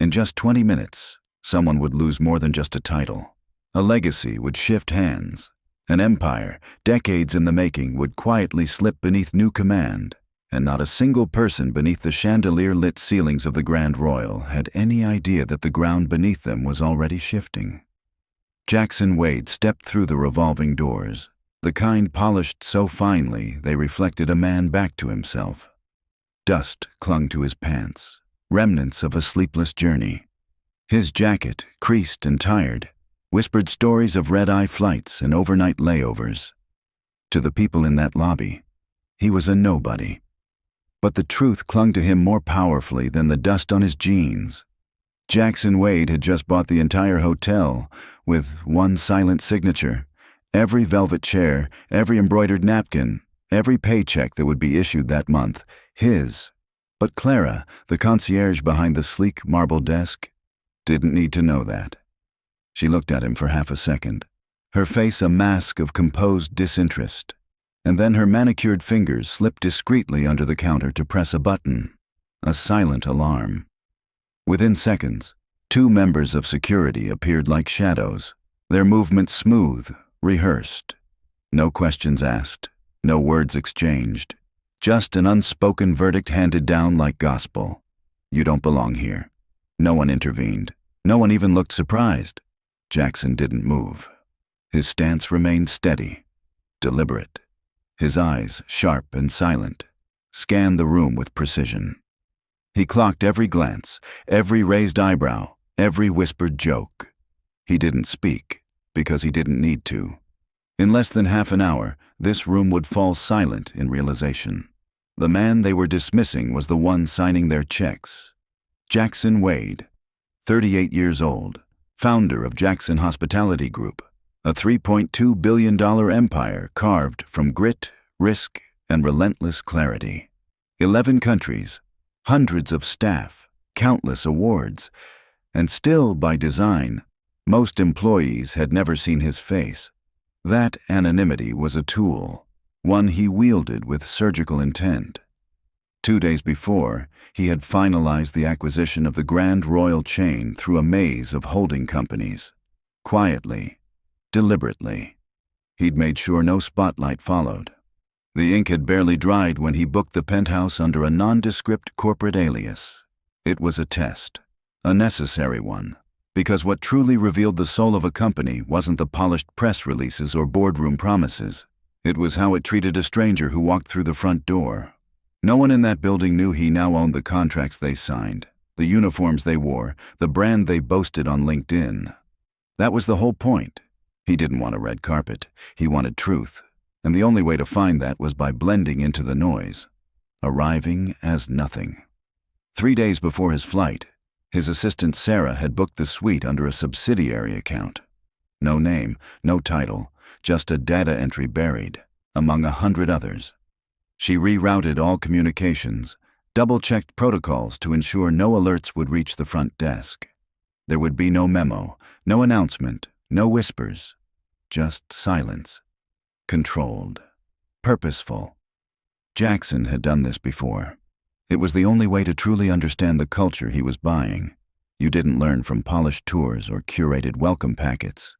In just 20 minutes, someone would lose more than just a title. A legacy would shift hands. An empire, decades in the making, would quietly slip beneath new command, and not a single person beneath the chandelier-lit ceilings of the Grand Royal had any idea that the ground beneath them was already shifting. Jackson Wade stepped through the revolving doors, the kind polished so finely they reflected a man back to himself. Dust clung to his pants, remnants of a sleepless journey. His jacket, creased and tired, whispered stories of red-eye flights and overnight layovers. To the people in that lobby, he was a nobody. But the truth clung to him more powerfully than the dust on his jeans. Jackson Wade had just bought the entire hotel with one silent signature. Every velvet chair, every embroidered napkin, every paycheck that would be issued that month, his. But Clara, the concierge behind the sleek marble desk, didn't need to know that. She looked at him for half a second, her face a mask of composed disinterest, and then her manicured fingers slipped discreetly under the counter to press a button, a silent alarm. Within seconds, 2 members of security appeared like shadows, their movements smooth, rehearsed. No questions asked, no words exchanged, just an unspoken verdict handed down like gospel. You don't belong here. No one intervened. No one even looked surprised. Jackson didn't move. His stance remained steady, deliberate. His eyes, sharp and silent, scanned the room with precision. He clocked every glance, every raised eyebrow, every whispered joke. He didn't speak, because he didn't need to. In less than half an hour, this room would fall silent in realization. The man they were dismissing was the one signing their checks. Jackson Wade, 38 years old, founder of Jackson Hospitality Group, a $3.2 billion empire carved from grit, risk, and relentless clarity. 11 countries, hundreds of staff, countless awards, and still, by design, most employees had never seen his face. That anonymity was a tool, one he wielded with surgical intent. 2 days before, he had finalized the acquisition of the Grand Royal chain through a maze of holding companies. Quietly, deliberately. He'd made sure no spotlight followed. The ink had barely dried when he booked the penthouse under a nondescript corporate alias. It was a test, a necessary one, because what truly revealed the soul of a company wasn't the polished press releases or boardroom promises. It was how it treated a stranger who walked through the front door. No one in that building knew he now owned the contracts they signed, the uniforms they wore, the brand they boasted on LinkedIn. That was the whole point. He didn't want a red carpet. He wanted truth. And the only way to find that was by blending into the noise, arriving as nothing. 3 days before his flight, his assistant Sarah had booked the suite under a subsidiary account. No name, no title, just a data entry buried, among 100 others. She rerouted all communications, double-checked protocols to ensure no alerts would reach the front desk. There would be no memo, no announcement, no whispers, just silence. Controlled. Purposeful. Jackson had done this before. It was the only way to truly understand the culture he was buying. You didn't learn from polished tours or curated welcome packets.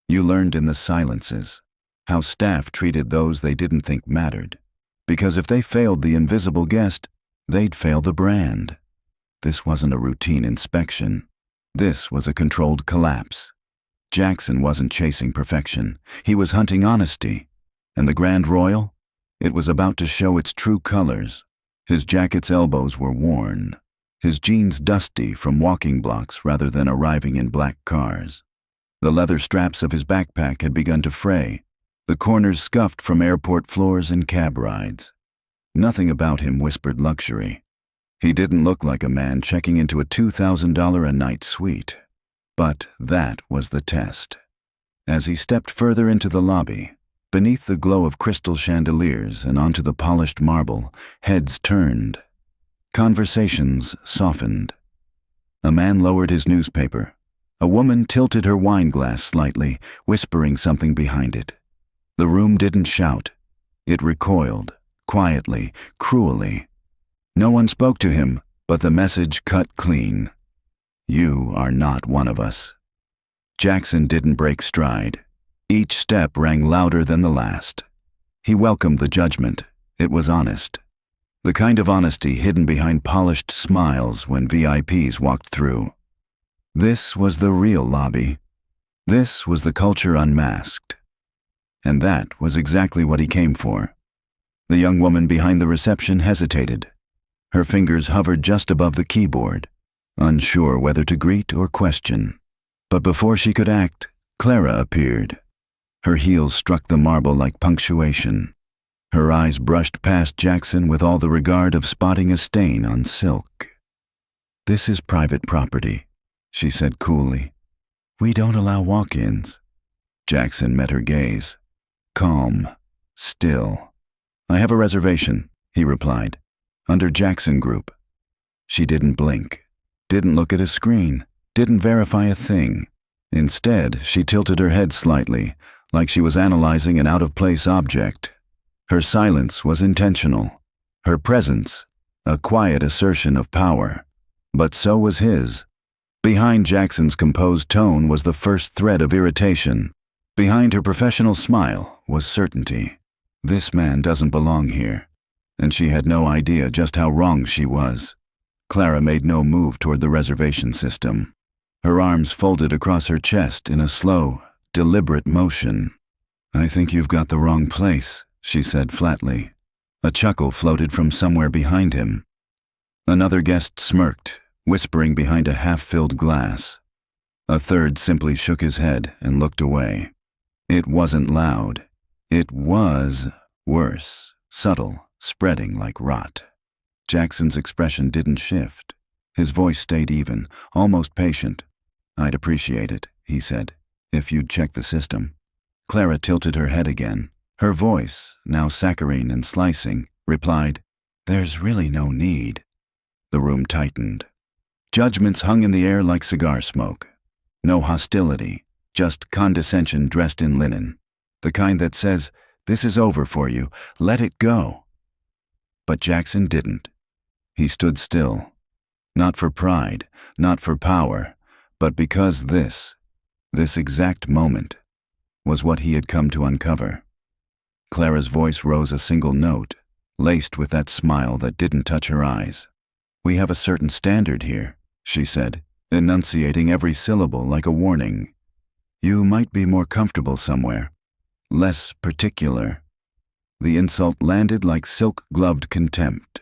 You learned in the silences, how staff treated those they didn't think mattered. Because if they failed the invisible guest, they'd fail the brand. This wasn't a routine inspection. This was a controlled collapse. Jackson wasn't chasing perfection. He was hunting honesty. And the Grand Royal? It was about to show its true colors. His jacket's elbows were worn, his jeans dusty from walking blocks rather than arriving in black cars. The leather straps of his backpack had begun to fray, the corners scuffed from airport floors and cab rides. Nothing about him whispered luxury. He didn't look like a man checking into a $2,000 a night suite. But that was the test. As he stepped further into the lobby, beneath the glow of crystal chandeliers and onto the polished marble, heads turned. Conversations softened. A man lowered his newspaper. A woman tilted her wine glass slightly, whispering something behind it. The room didn't shout. It recoiled, quietly, cruelly. No one spoke to him, but the message cut clean. You are not one of us. Jackson didn't break stride. Each step rang louder than the last. He welcomed the judgment. It was honest. The kind of honesty hidden behind polished smiles when VIPs walked through. This was the real lobby. This was the culture unmasked. And that was exactly what he came for. The young woman behind the reception hesitated. Her fingers hovered just above the keyboard, unsure whether to greet or question. But before she could act, Clara appeared. Her heels struck the marble like punctuation. Her eyes brushed past Jackson with all the regard of spotting a stain on silk. "This is private property," she said coolly. "We don't allow walk-ins." Jackson met her gaze. Calm. Still. "I have a reservation," he replied. "Under Jackson Group." She didn't blink, didn't look at a screen, didn't verify a thing. Instead, she tilted her head slightly, like she was analyzing an out-of-place object. Her silence was intentional. Her presence, a quiet assertion of power. But so was his. Behind Jackson's composed tone was the first thread of irritation. Behind her professional smile was certainty. This man doesn't belong here. And she had no idea just how wrong she was. Clara made no move toward the reservation system. Her arms folded across her chest in a slow, deliberate motion. "I think you've got the wrong place," she said flatly. A chuckle floated from somewhere behind him. Another guest smirked, whispering behind a half-filled glass. A third simply shook his head and looked away. It wasn't loud. It was worse, subtle, spreading like rot. Jackson's expression didn't shift. His voice stayed even, almost patient. "I'd appreciate it," he said, "if you'd check the system." Clara tilted her head again. Her voice, now saccharine and slicing, replied, "There's really no need." The room tightened. Judgments hung in the air like cigar smoke. No hostility, just condescension dressed in linen. The kind that says, "This is over for you, let it go." But Jackson didn't. He stood still. Not for pride, not for power, but because this exact moment, was what he had come to uncover. Clara's voice rose a single note, laced with that smile that didn't touch her eyes. "We have a certain standard here," she said, enunciating every syllable like a warning. "You might be more comfortable somewhere, less particular." The insult landed like silk-gloved contempt.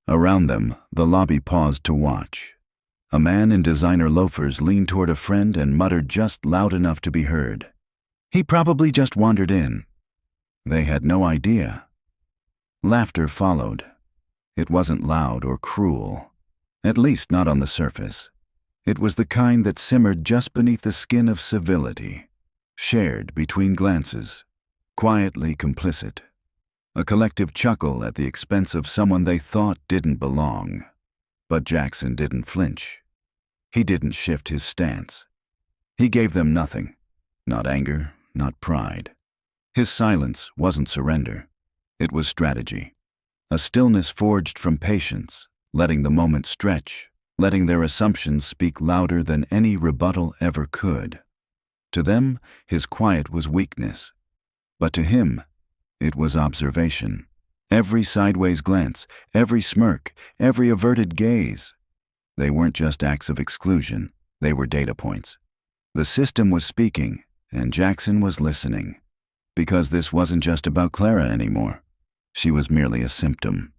Around them, the lobby paused to watch. A man in designer loafers leaned toward a friend and muttered just loud enough to be heard. "He probably just wandered in." They had no idea. Laughter followed. It wasn't loud or cruel, at least not on the surface. It was the kind that simmered just beneath the skin of civility, shared between glances, quietly complicit. A collective chuckle at the expense of someone they thought didn't belong. But Jackson didn't flinch. He didn't shift his stance. He gave them nothing, not anger, not pride. His silence wasn't surrender. It was strategy. A stillness forged from patience, letting the moment stretch, letting their assumptions speak louder than any rebuttal ever could. To them, his quiet was weakness. But to him, it was observation. Every sideways glance, every smirk, every averted gaze. They weren't just acts of exclusion, they were data points. The system was speaking, and Jackson was listening. Because this wasn't just about Clara anymore. She was merely a symptom.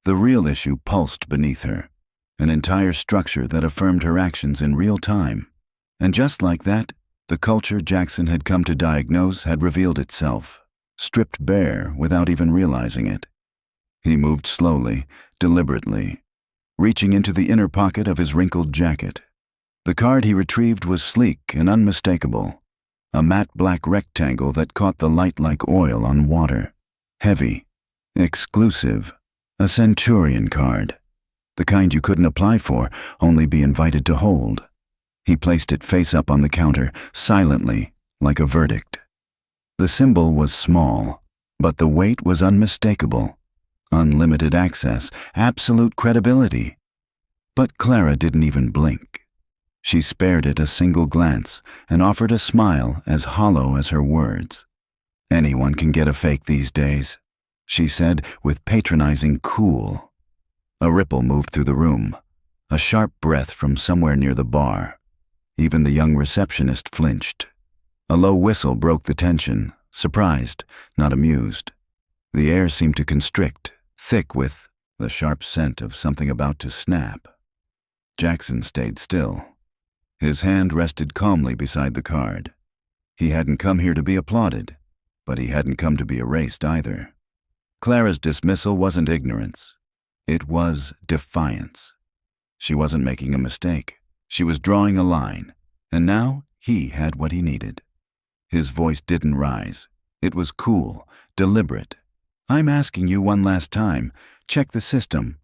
The real issue pulsed beneath her, an entire structure that affirmed her actions in real time. And just like that, the culture Jackson had come to diagnose had revealed itself, stripped bare without even realizing it. He moved slowly, deliberately, reaching into the inner pocket of his wrinkled jacket. The card he retrieved was sleek and unmistakable, a matte black rectangle that caught the light like oil on water. Heavy, exclusive, a Centurion card, the kind you couldn't apply for, only be invited to hold. He placed it face up on the counter, silently, like a verdict. The symbol was small, but the weight was unmistakable. Unlimited access, absolute credibility. But Clara didn't even blink. She spared it a single glance and offered a smile as hollow as her words. "Anyone can get a fake these days," she said with patronizing cool. A ripple moved through the room, a sharp breath from somewhere near the bar. Even the young receptionist flinched. A low whistle broke the tension, surprised, not amused. The air seemed to constrict, thick with the sharp scent of something about to snap. Jackson stayed still. His hand rested calmly beside the card. He hadn't come here to be applauded, but he hadn't come to be erased either. Clara's dismissal wasn't ignorance. It was defiance. She wasn't making a mistake. She was drawing a line, and now he had what he needed. His voice didn't rise. It was cool, deliberate. "I'm asking you one last time. Check the system."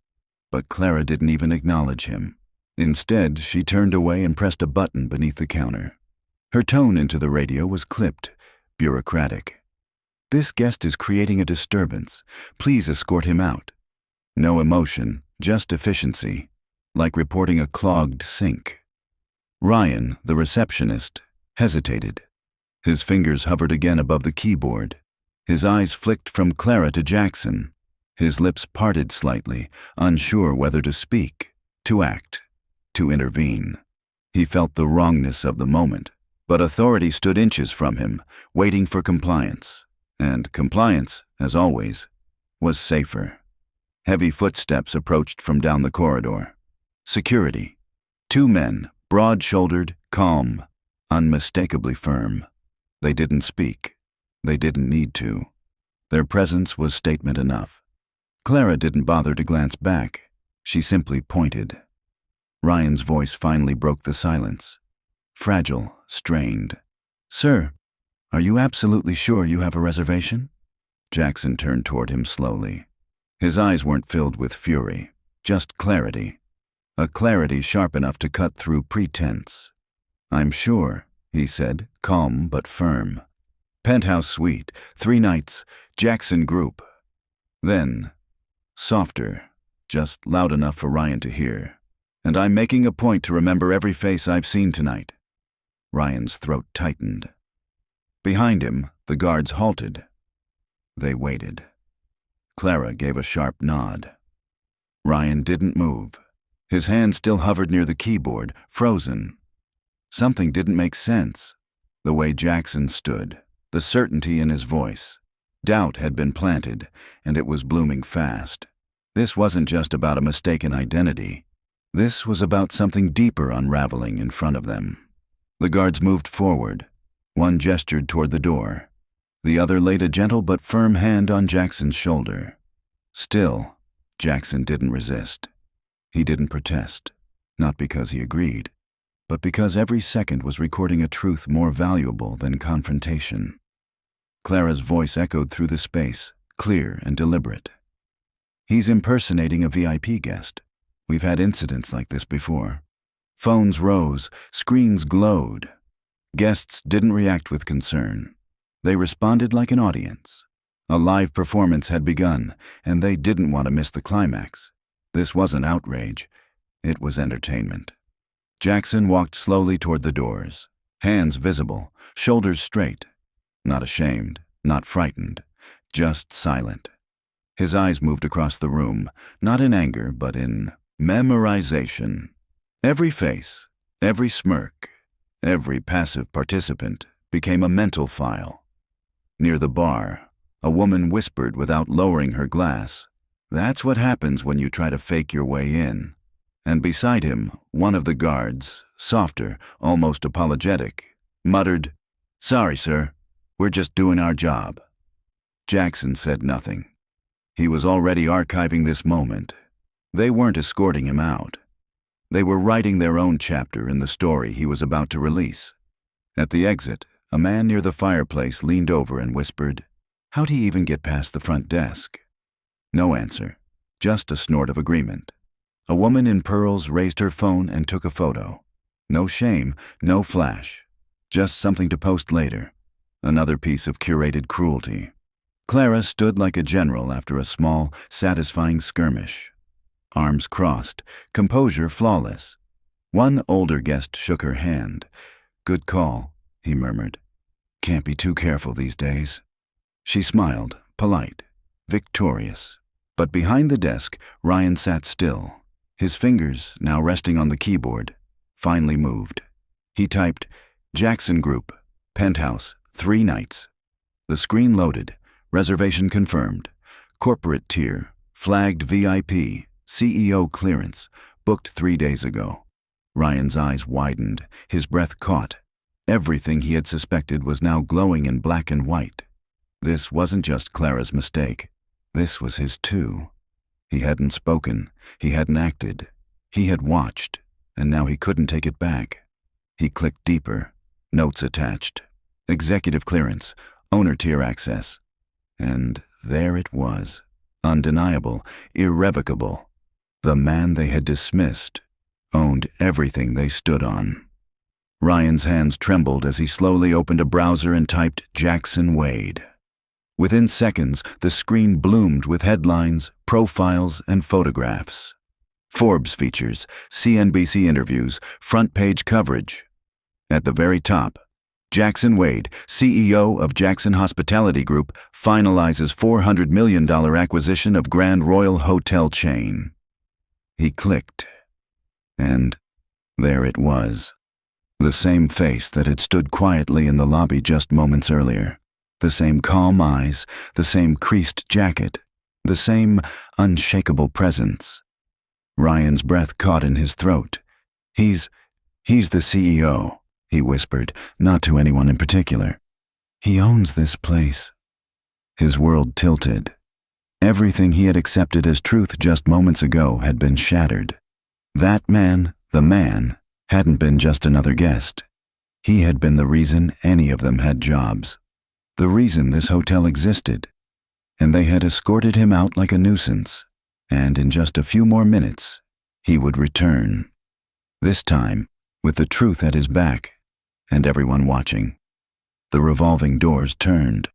But Clara didn't even acknowledge him. Instead, she turned away and pressed a button beneath the counter. Her tone into the radio was clipped, bureaucratic. "This guest is creating a disturbance. Please escort him out." No emotion, just efficiency, like reporting a clogged sink. Ryan, the receptionist, hesitated. His fingers hovered again above the keyboard. His eyes flicked from Clara to Jackson. His lips parted slightly, unsure whether to speak, to act, to intervene. He felt the wrongness of the moment, but authority stood inches from him, waiting for compliance. And compliance, as always, was safer. Heavy footsteps approached from down the corridor. Security. 2 men, broad-shouldered, calm, unmistakably firm. They didn't speak. They didn't need to. Their presence was statement enough. Clara didn't bother to glance back. She simply pointed. Ryan's voice finally broke the silence. Fragile, strained. "Sir, are you absolutely sure you have a reservation?" Jackson turned toward him slowly. His eyes weren't filled with fury, just clarity. A clarity sharp enough to cut through pretense. "I'm sure," he said, calm but firm. "Penthouse suite, 3 nights, Jackson Group." Then, softer, just loud enough for Ryan to hear. "And I'm making a point to remember every face I've seen tonight." Ryan's throat tightened. Behind him, the guards halted. They waited. Clara gave a sharp nod. Ryan didn't move. His hand still hovered near the keyboard, frozen. Something didn't make sense. The way Jackson stood, the certainty in his voice. Doubt had been planted, and it was blooming fast. This wasn't just about a mistaken identity. This was about something deeper unraveling in front of them. The guards moved forward. One gestured toward the door. The other laid a gentle but firm hand on Jackson's shoulder. Still, Jackson didn't resist. He didn't protest, not because he agreed, but because every second was recording a truth more valuable than confrontation. Clara's voice echoed through the space, clear and deliberate. "He's impersonating a VIP guest. We've had incidents like this before." Phones rose, screens glowed. Guests didn't react with concern. They responded like an audience. A live performance had begun, and they didn't want to miss the climax. This wasn't outrage. It was entertainment. Jackson walked slowly toward the doors, hands visible, shoulders straight. Not ashamed, not frightened, just silent. His eyes moved across the room, not in anger, but in memorization. Every face, every smirk, every passive participant became a mental file. Near the bar, a woman whispered without lowering her glass, "That's what happens when you try to fake your way in." And beside him, one of the guards, softer, almost apologetic, muttered, "Sorry, sir, we're just doing our job." Jackson said nothing. He was already archiving this moment. They weren't escorting him out. They were writing their own chapter in the story he was about to release. At the exit, a man near the fireplace leaned over and whispered, "How'd he even get past the front desk?" No answer, just a snort of agreement. A woman in pearls raised her phone and took a photo. No shame, no flash, just something to post later. Another piece of curated cruelty. Clara stood like a general after a small, satisfying skirmish. Arms crossed, composure flawless. One older guest shook her hand. "Good call," he murmured. "Can't be too careful these days." She smiled, polite, victorious. But behind the desk, Ryan sat still. His fingers, now resting on the keyboard, finally moved. He typed, "Jackson Group, Penthouse, 3 nights." The screen loaded. Reservation confirmed. Corporate tier, flagged VIP, CEO clearance, booked 3 days ago. Ryan's eyes widened, his breath caught. Everything he had suspected was now glowing in black and white. This wasn't just Clara's mistake. This was his too. He hadn't spoken, he hadn't acted. He had watched, and now he couldn't take it back. He clicked deeper. Notes attached. Executive clearance, owner tier access. And there it was. Undeniable, irrevocable. The man they had dismissed owned everything they stood on. Ryan's hands trembled as he slowly opened a browser and typed Jackson Wade. Within seconds, the screen bloomed with headlines, profiles, and photographs. Forbes features, CNBC interviews, front-page coverage. At the very top, Jackson Wade, CEO of Jackson Hospitality Group, finalizes $400 million acquisition of Grand Royal Hotel chain. He clicked, and there it was. The same face that had stood quietly in the lobby just moments earlier. The same calm eyes, the same creased jacket, the same unshakable presence. Ryan's breath caught in his throat. He's the CEO, he whispered, not to anyone in particular. He owns this place. His world tilted. Everything he had accepted as truth just moments ago had been shattered. That man, the man, hadn't been just another guest. He had been the reason any of them had jobs. The reason this hotel existed. And they had escorted him out like a nuisance. And in just a few more minutes, he would return. This time, with the truth at his back, and everyone watching. The revolving doors turned.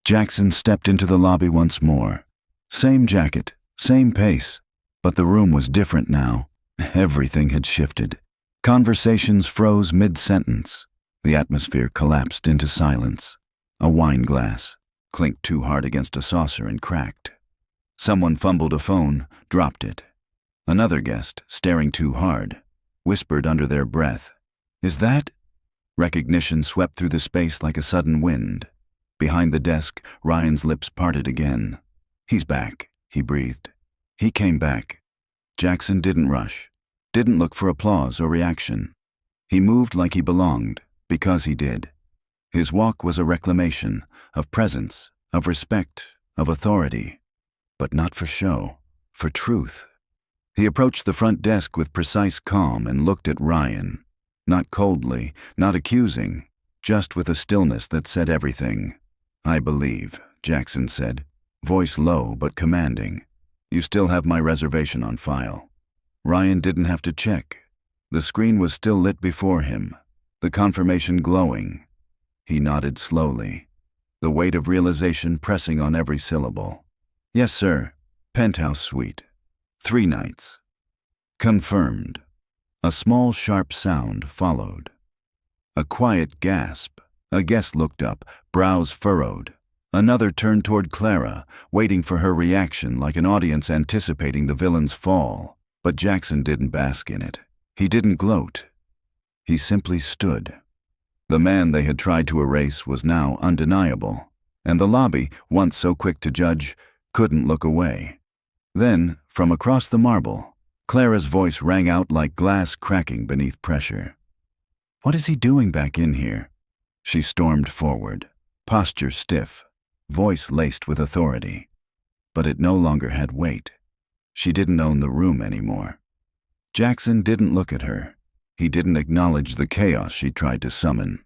Jackson stepped into the lobby once more. Same jacket, same pace, but the room was different now. Everything had shifted. Conversations froze mid-sentence. The atmosphere collapsed into silence. A wine glass clinked too hard against a saucer and cracked. Someone fumbled a phone, dropped it. Another guest, staring too hard, whispered under their breath, "Is that?" Recognition swept through the space like a sudden wind. Behind the desk, Ryan's lips parted again. "He's back," he breathed. He came back. Jackson didn't rush, didn't look for applause or reaction. He moved like he belonged, because he did. His walk was a reclamation, of presence, of respect, of authority. But not for show, for truth. He approached the front desk with precise calm and looked at Ryan. Not coldly, not accusing, just with a stillness that said everything. "I believe," Jackson said, voice low but commanding. "You still have my reservation on file." Ryan didn't have to check. The screen was still lit before him, the confirmation glowing. He nodded slowly, the weight of realization pressing on every syllable. "Yes, sir. Penthouse suite. 3 nights. Confirmed." A small, sharp sound followed. A quiet gasp. A guest looked up, brows furrowed. Another turned toward Clara, waiting for her reaction like an audience anticipating the villain's fall. But Jackson didn't bask in it. He didn't gloat. He simply stood. The man they had tried to erase was now undeniable, and the lobby, once so quick to judge, couldn't look away. Then, from across the marble, Clara's voice rang out like glass cracking beneath pressure. "What is he doing back in here?" She stormed forward, posture stiff, voice laced with authority. But it no longer had weight. She didn't own the room anymore. Jackson didn't look at her. He didn't acknowledge the chaos she tried to summon.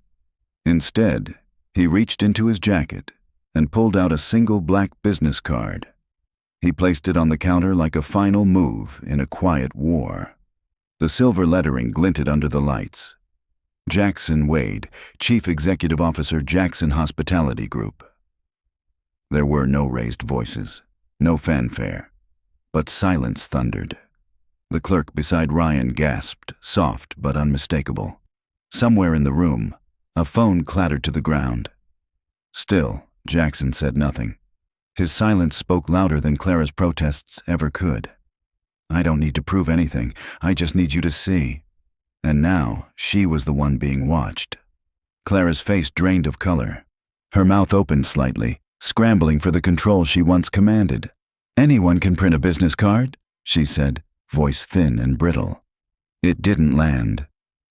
Instead, he reached into his jacket and pulled out a single black business card. He placed it on the counter like a final move in a quiet war. The silver lettering glinted under the lights. Jackson Wade, Chief Executive Officer, Jackson Hospitality Group. There were no raised voices, no fanfare, but silence thundered. The clerk beside Ryan gasped, soft but unmistakable. Somewhere in the room, a phone clattered to the ground. Still, Jackson said nothing. His silence spoke louder than Clara's protests ever could. "I don't need to prove anything. I just need you to see." And now, she was the one being watched. Clara's face drained of color. Her mouth opened slightly, scrambling for the control she once commanded. "Anyone can print a business card," she said, voice thin and brittle. It didn't land.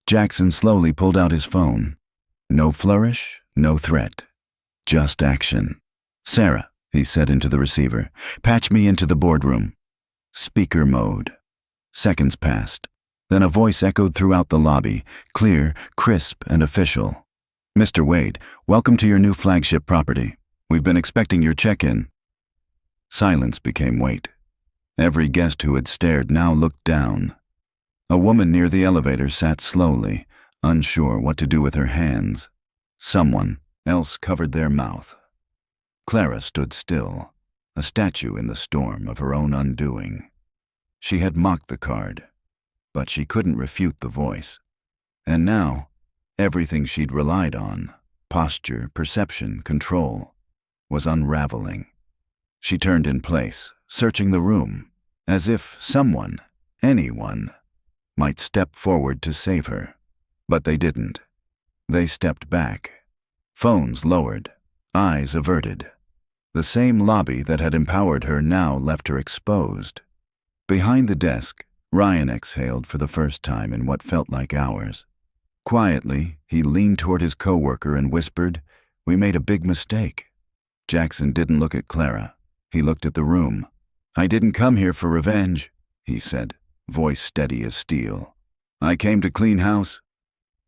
Jackson slowly pulled out his phone. No flourish, no threat. Just action. "Sarah," he said into the receiver, "patch me into the boardroom." Speaker mode. Seconds passed. Then a voice echoed throughout the lobby, clear, crisp, and official. "Mr. Wade, welcome to your new flagship property. We've been expecting your check-in." Silence became weight. Every guest who had stared now looked down. A woman near the elevator sat slowly, unsure what to do with her hands. Someone else covered their mouth. Clara stood still, a statue in the storm of her own undoing. She had mocked the card, but she couldn't refute the voice. And now, everything she'd relied on, posture, perception, control, was unraveling. She turned in place, searching the room, as if someone, anyone, might step forward to save her. But they didn't. They stepped back. Phones lowered, eyes averted. The same lobby that had empowered her now left her exposed. Behind the desk, Ryan exhaled for the first time in what felt like hours. Quietly, he leaned toward his coworker and whispered, "We made a big mistake." Jackson didn't look at Clara. He looked at the room. "I didn't come here for revenge," he said, voice steady as steel. "I came to clean house."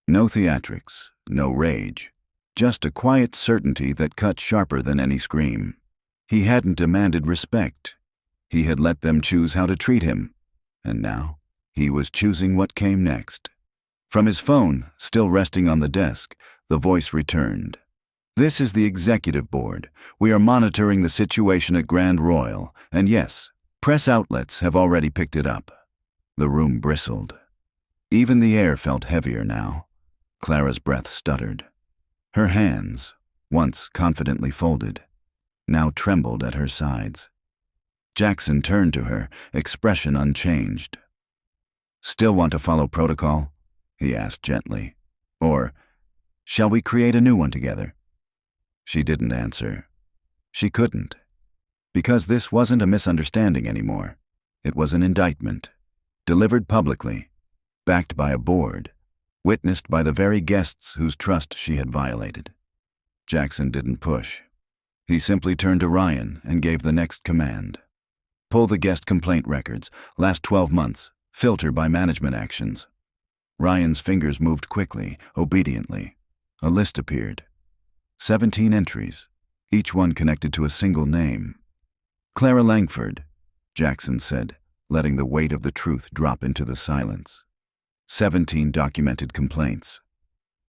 No theatrics, no rage. Just a quiet certainty that cut sharper than any scream. He hadn't demanded respect. He had let them choose how to treat him. And now, he was choosing what came next. From his phone, still resting on the desk, the voice returned. "This is the executive board. We are monitoring the situation at Grand Royal, and yes, press outlets have already picked it up." The room bristled. Even the air felt heavier now. Clara's breath stuttered. Her hands, once confidently folded, now trembled at her sides. Jackson turned to her, expression unchanged. "Still want to follow protocol?" he asked gently. "Or, shall we create a new one together?" She didn't answer. She couldn't. Because this wasn't a misunderstanding anymore. It was an indictment. Delivered publicly. Backed by a board. Witnessed by the very guests whose trust she had violated. Jackson didn't push. He simply turned to Ryan and gave the next command. "Pull the guest complaint records, last 12 months, filter by management actions." Ryan's fingers moved quickly, obediently. A list appeared. 17 entries, each one connected to a single name. "Clara Langford," Jackson said, letting the weight of the truth drop into the silence. 17 documented complaints.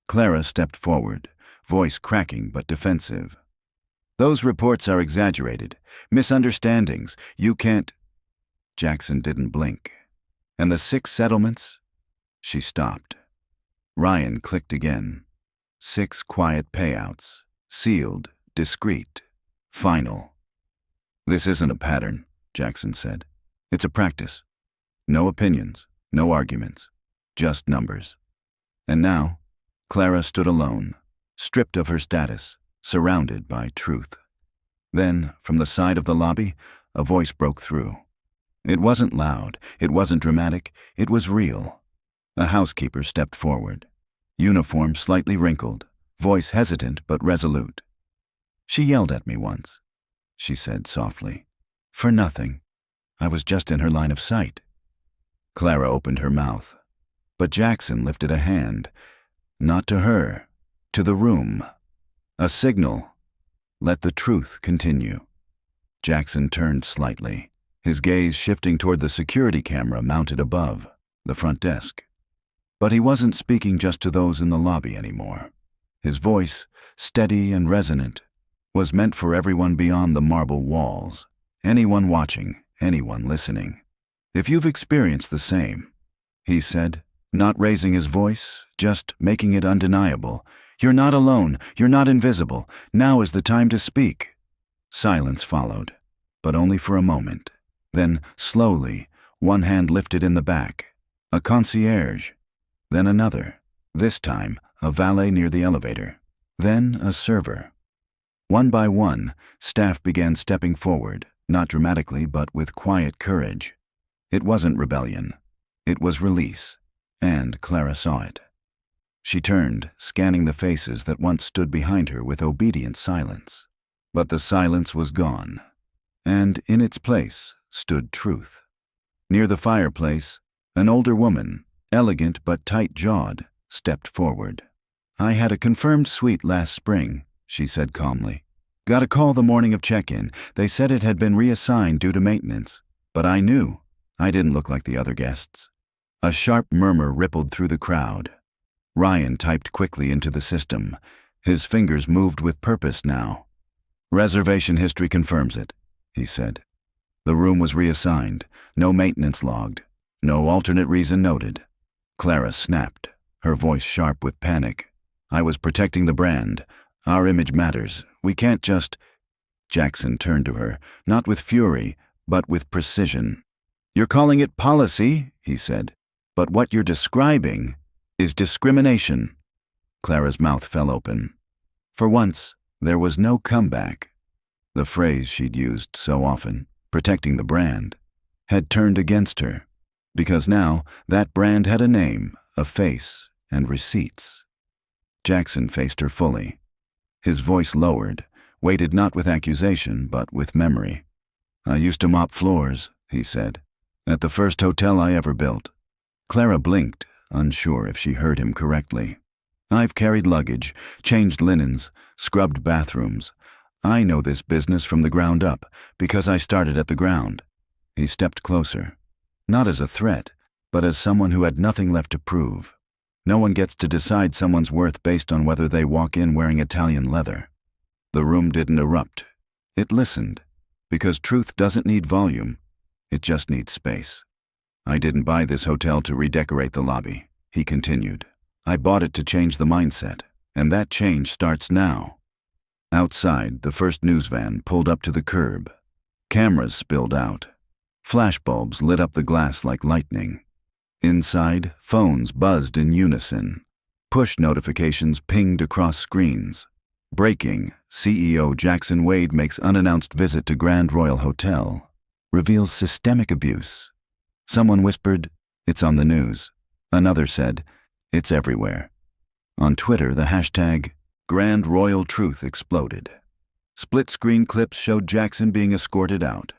Clara stepped forward, voice cracking but defensive. "Those reports are exaggerated. Misunderstandings. You can't—" Jackson didn't blink. "And the 6 settlements?" She stopped. Ryan clicked again. 6 quiet payouts. Sealed, discreet, final. "This isn't a pattern," Jackson said. "It's a practice. No opinions, no arguments. Just numbers." And now, Clara stood alone, stripped of her status, surrounded by truth. Then, from the side of the lobby, a voice broke through. It wasn't loud, it wasn't dramatic, it was real. A housekeeper stepped forward, uniform slightly wrinkled, voice hesitant but resolute. "She yelled at me once," she said softly. "For nothing. I was just in her line of sight." Clara opened her mouth. But Jackson lifted a hand, not to her, to the room. A signal. Let the truth continue. Jackson turned slightly, his gaze shifting toward the security camera mounted above, the front desk. But he wasn't speaking just to those in the lobby anymore. His voice, steady and resonant, was meant for everyone beyond the marble walls, anyone watching, anyone listening. if you've experienced the same, he said, not raising his voice, just making it undeniable. You're not alone. You're not invisible. Now is the time to speak. Silence followed, but only for a moment. Then, slowly, one hand lifted in the back. A concierge. Then another. This time, a valet near the elevator. Then a server. One by one, staff began stepping forward, not dramatically but with quiet courage. It wasn't rebellion. It was release, and Clara saw it. She turned, scanning the faces that once stood behind her with obedient silence. But the silence was gone, and in its place stood truth. Near the fireplace, an older woman, elegant but tight-jawed, stepped forward. I had a confirmed suite last spring, she said calmly. Got a call the morning of check-in. They said it had been reassigned due to maintenance. But I knew. I didn't look like the other guests. A sharp murmur rippled through the crowd. Ryan typed quickly into the system. His fingers moved with purpose now. Reservation history confirms it, he said. The room was reassigned, no maintenance logged, no alternate reason noted. Clara snapped, her voice sharp with panic. I was protecting the brand. Our image matters. We can't just... Jackson turned to her, not with fury, but with precision. You're calling it policy, he said, but what you're describing is discrimination. Clara's mouth fell open. For once, there was no comeback. The phrase she'd used so often, protecting the brand, had turned against her, because now that brand had a name, a face, and receipts. Jackson faced her fully. His voice lowered, weighted not with accusation, but with memory. I used to mop floors, he said, at the first hotel I ever built. Clara blinked, unsure if she heard him correctly. I've carried luggage, changed linens, scrubbed bathrooms. I know this business from the ground up, because I started at the ground. He stepped closer, not as a threat, but as someone who had nothing left to prove. No one gets to decide someone's worth based on whether they walk in wearing Italian leather. The room didn't erupt. It listened, because truth doesn't need volume. It just needs space. I didn't buy this hotel to redecorate the lobby, he continued. I bought it to change the mindset, and that change starts now. Outside, the first news van pulled up to the curb. Cameras spilled out. Flashbulbs lit up the glass like lightning. Inside, phones buzzed in unison. Push notifications pinged across screens. Breaking, CEO Jackson Wade makes unannounced visit to Grand Royal Hotel. Reveals systemic abuse. Someone whispered, it's on the news. Another said, it's everywhere. On Twitter, the hashtag Grand Royal Truth exploded. Split-screen clips showed Jackson being escorted out,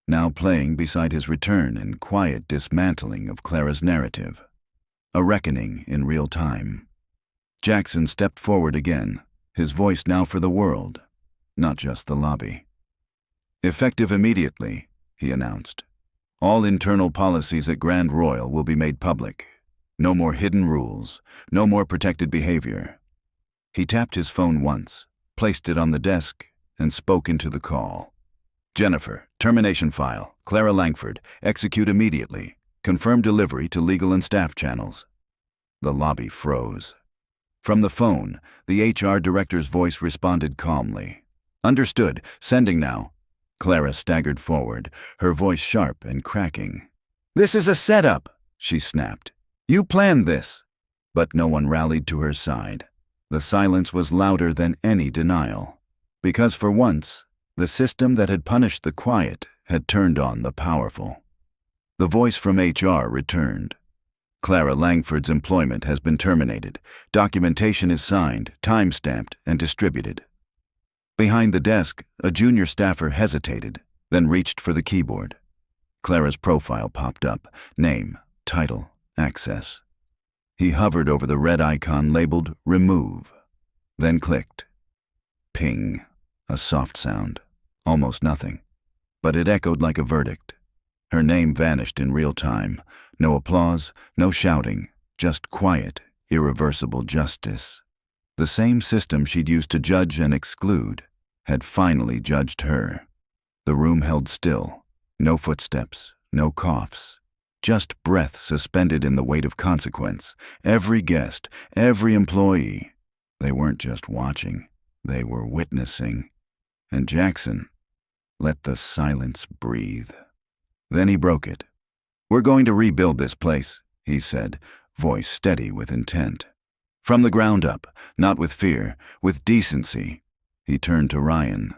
now playing beside his return and quiet dismantling of Clara's narrative. A reckoning in real time. Jackson stepped forward again, his voice now for the world, not just the lobby. Effective immediately, he announced. All internal policies at Grand Royal will be made public. No more hidden rules, no more protected behavior. He tapped his phone once, placed it on the desk, and spoke into the call. Jennifer, termination file, Clara Langford, execute immediately. Confirm delivery to legal and staff channels. The lobby froze. From the phone, the HR director's voice responded calmly. Understood, sending now. Clara staggered forward, her voice sharp and cracking. This is a setup, she snapped. You planned this. But no one rallied to her side. The silence was louder than any denial. Because for once, the system that had punished the quiet had turned on the powerful. The voice from HR returned. Clara Langford's employment has been terminated. Documentation is signed, time-stamped, and distributed. Behind the desk, a junior staffer hesitated, then reached for the keyboard. Clara's profile popped up, name, title, access. He hovered over the red icon labeled Remove, then clicked. Ping, a soft sound, almost nothing, but it echoed like a verdict. Her name vanished in real time, no applause, no shouting, just quiet, irreversible justice. The same system she'd used to judge and exclude had finally judged her. The room held still, no footsteps, no coughs, Just breath suspended in the weight of consequence. Every guest, every employee. They weren't just watching, they were witnessing. And Jackson let the silence breathe. Then he broke it. "We're going to rebuild this place," he said, voice steady with intent. "From the ground up, not with fear, with decency." He turned to Ryan.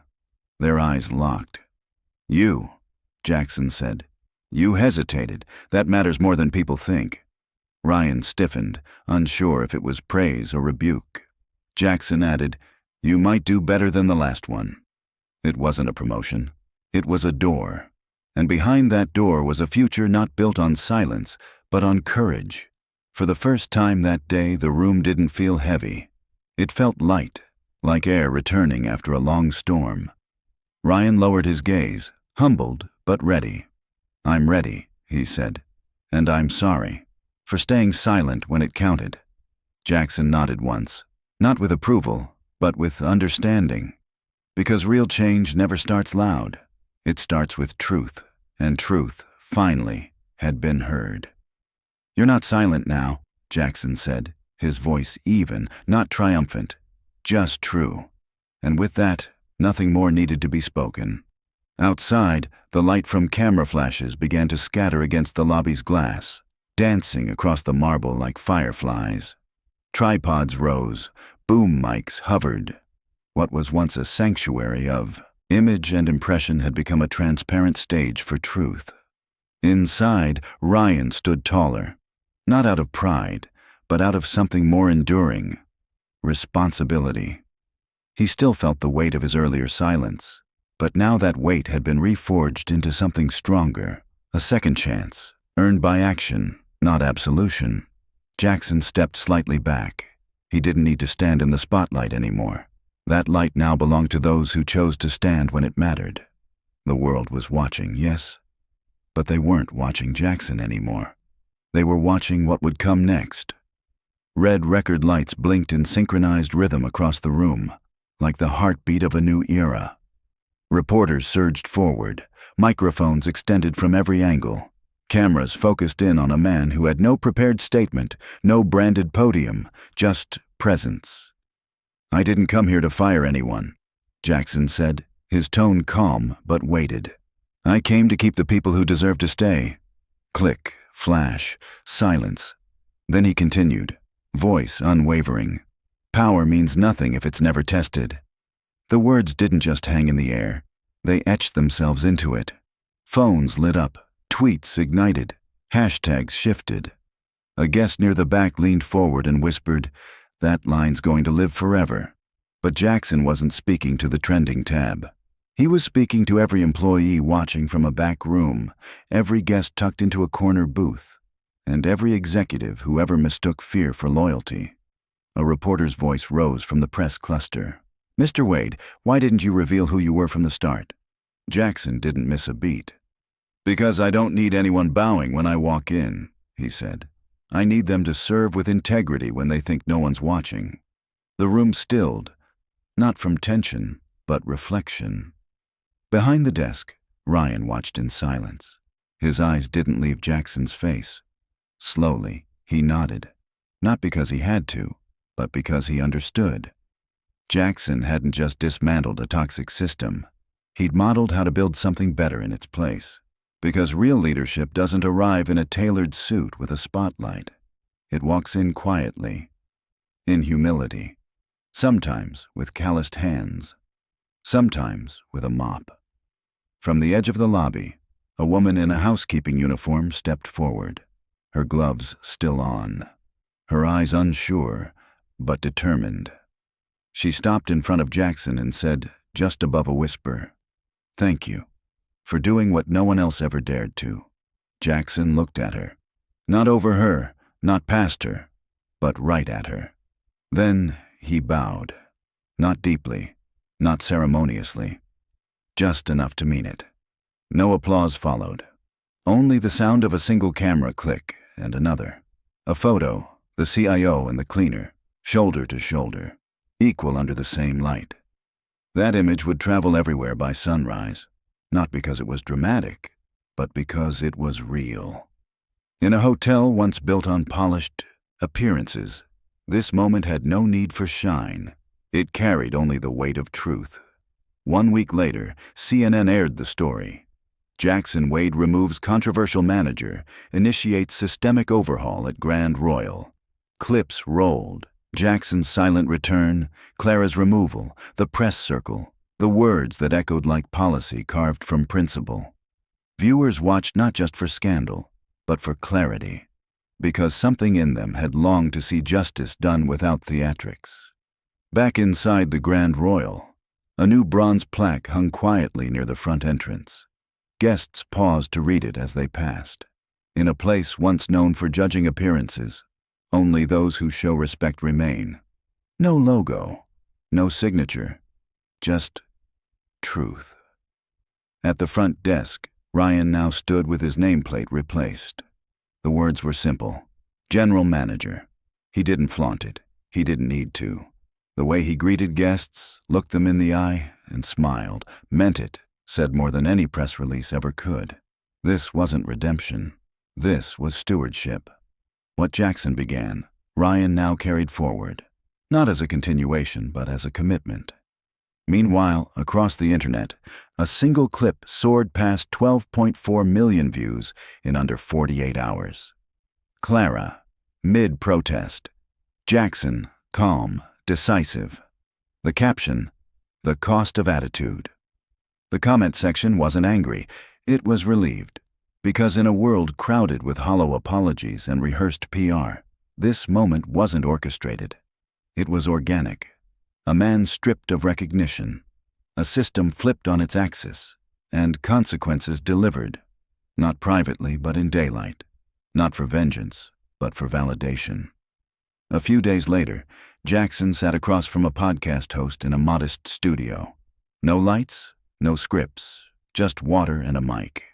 Their eyes locked. "You," Jackson said. "You hesitated. That matters more than people think." Ryan stiffened, unsure if it was praise or rebuke. Jackson added, "You might do better than the last one." It wasn't a promotion. It was a door. And behind that door was a future not built on silence, but on courage. For the first time that day, the room didn't feel heavy. It felt light, like air returning after a long storm. Ryan lowered his gaze, humbled but ready. "I'm ready," he said, "and I'm sorry for staying silent when it counted." Jackson nodded once, not with approval, but with understanding. Because real change never starts loud. It starts with truth, and truth, finally, had been heard. "You're not silent now," Jackson said, his voice even, not triumphant, just true. And with that, nothing more needed to be spoken. Outside, the light from camera flashes began to scatter against the lobby's glass, dancing across the marble like fireflies. Tripods rose, boom mics hovered. What was once a sanctuary of image and impression had become a transparent stage for truth. Inside, Ryan stood taller, not out of pride, but out of something more enduring: responsibility. He still felt the weight of his earlier silence, but now that weight had been reforged into something stronger, a second chance, earned by action, not absolution. Jackson stepped slightly back. He didn't need to stand in the spotlight anymore. That light now belonged to those who chose to stand when it mattered. The world was watching, yes, but they weren't watching Jackson anymore. They were watching what would come next. Red record lights blinked in synchronized rhythm across the room, like the heartbeat of a new era. Reporters surged forward, microphones extended from every angle. Cameras focused in on a man who had no prepared statement, no branded podium, just presence. "I didn't come here to fire anyone," Jackson said, his tone calm but weighted. "I came to keep the people who deserve to stay." Click, flash, silence. Then he continued, voice unwavering. "Power means nothing if it's never tested." The words didn't just hang in the air. They etched themselves into it. Phones lit up, tweets ignited, hashtags shifted. A guest near the back leaned forward and whispered, "That line's going to live forever." But Jackson wasn't speaking to the trending tab. He was speaking to every employee watching from a back room, every guest tucked into a corner booth, and every executive who ever mistook fear for loyalty. A reporter's voice rose from the press cluster. "Mr. Wade, why didn't you reveal who you were from the start?" Jackson didn't miss a beat. "Because I don't need anyone bowing when I walk in," he said. "I need them to serve with integrity when they think no one's watching." The room stilled, not from tension, but reflection. Behind the desk, Ryan watched in silence. His eyes didn't leave Jackson's face. Slowly, he nodded, not because he had to, but because he understood. Jackson hadn't just dismantled a toxic system. He'd modeled how to build something better in its place. Because real leadership doesn't arrive in a tailored suit with a spotlight. It walks in quietly, in humility, sometimes with calloused hands, sometimes with a mop. From the edge of the lobby, a woman in a housekeeping uniform stepped forward, her gloves still on, her eyes unsure but determined. She stopped in front of Jackson and said, just above a whisper, "Thank you for doing what no one else ever dared to." Jackson looked at her. Not over her, not past her, but right at her. Then he bowed. Not deeply, not ceremoniously. Just enough to mean it. No applause followed. Only the sound of a single camera click and another. A photo, the CIO and the cleaner, shoulder to shoulder, equal under the same light. That image would travel everywhere by sunrise, not because it was dramatic, but because it was real. In a hotel once built on polished appearances, this moment had no need for shine. It carried only the weight of truth. 1 week later, CNN aired the story. Jackson Wade removes controversial manager, initiates systemic overhaul at Grand Royal. Clips rolled. Jackson's silent return, Clara's removal, the press circle, the words that echoed like policy carved from principle. Viewers watched not just for scandal, but for clarity, because something in them had longed to see justice done without theatrics. Back inside the Grand Royal, a new bronze plaque hung quietly near the front entrance. Guests paused to read it as they passed. In a place once known for judging appearances, only those who show respect remain. No logo, no signature, just truth. At the front desk, Ryan now stood with his nameplate replaced. The words were simple. General Manager. He didn't flaunt it. He didn't need to. The way he greeted guests, looked them in the eye, and smiled, meant it, said more than any press release ever could. This wasn't redemption. This was stewardship. What Jackson began, Ryan now carried forward, not as a continuation, but as a commitment. Meanwhile, across the internet, a single clip soared past 12.4 million views in under 48 hours. Clara, mid-protest. Jackson, calm, decisive. The caption, the cost of attitude. The comment section wasn't angry, it was relieved. Because in a world crowded with hollow apologies and rehearsed PR, this moment wasn't orchestrated. It was organic. A man stripped of recognition. A system flipped on its axis, and consequences delivered. Not privately, but in daylight. Not for vengeance, but for validation. A few days later, Jackson sat across from a podcast host in a modest studio. No lights, no scripts, just water and a mic.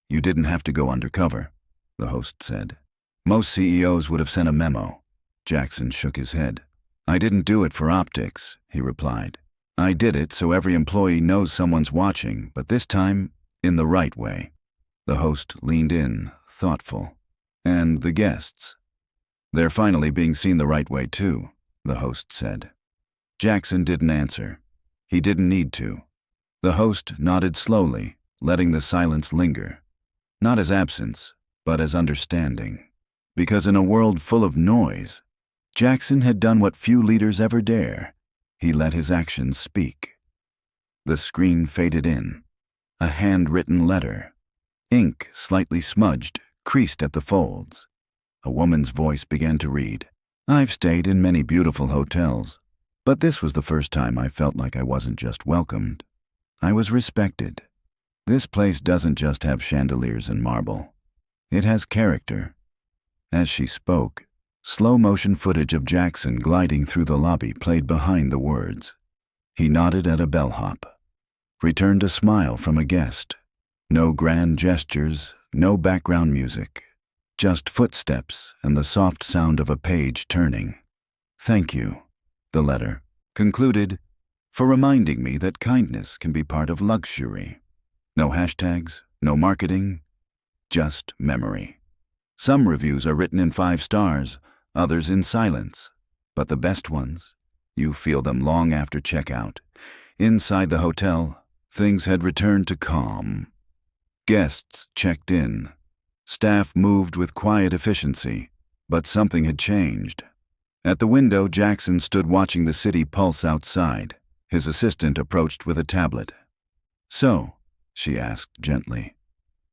You didn't have to go undercover, the host said. Most CEOs would have sent a memo. Jackson shook his head. I didn't do it for optics, he replied. I did it so every employee knows someone's watching, but this time, in the right way. The host leaned in, thoughtful. And the guests? They're finally being seen the right way too, the host said. Jackson didn't answer. He didn't need to. The host nodded slowly, letting the silence linger. Not as absence, but as understanding. Because in a world full of noise, Jackson had done what few leaders ever dare. He let his actions speak. The screen faded in. A handwritten letter. Ink slightly smudged, creased at the folds. A woman's voice began to read. I've stayed in many beautiful hotels, but this was the first time I felt like I wasn't just welcomed. I was respected. This place doesn't just have chandeliers and marble. It has character. As she spoke, slow-motion footage of Jackson gliding through the lobby played behind the words. He nodded at a bellhop. Returned a smile from a guest. No grand gestures, no background music. Just footsteps and the soft sound of a page turning. Thank you, the letter concluded, for reminding me that kindness can be part of luxury. No hashtags, no marketing, just memory. Some reviews are written in 5 stars, others in silence. But the best ones, you feel them long after checkout. Inside the hotel, things had returned to calm. Guests checked in. Staff moved with quiet efficiency, but something had changed. At the window, Jackson stood watching the city pulse outside. His assistant approached with a tablet. So, she asked gently,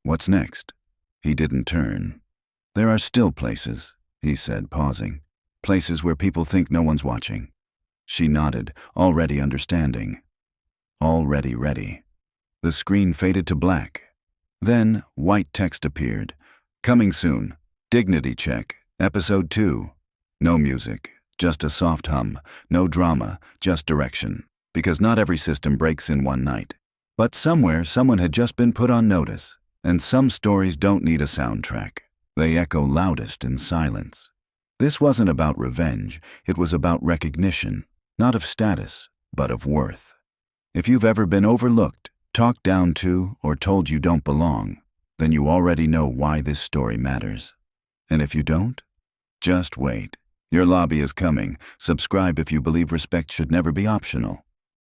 what's next? He didn't turn. There are still places, he said, pausing. Places where people think no one's watching. She nodded, already understanding. Already ready. The screen faded to black. Then, white text appeared. Coming soon. Dignity check. Episode 2. No music, just a soft hum. No drama, just direction. Because not every system breaks in one night. But somewhere, someone had just been put on notice. And some stories don't need a soundtrack. They echo loudest in silence. This wasn't about revenge. It was about recognition. Not of status, but of worth. If you've ever been overlooked, talked down to, or told you don't belong, then you already know why this story matters. And if you don't, just wait. Your lobby is coming. Subscribe if you believe respect should never be optional.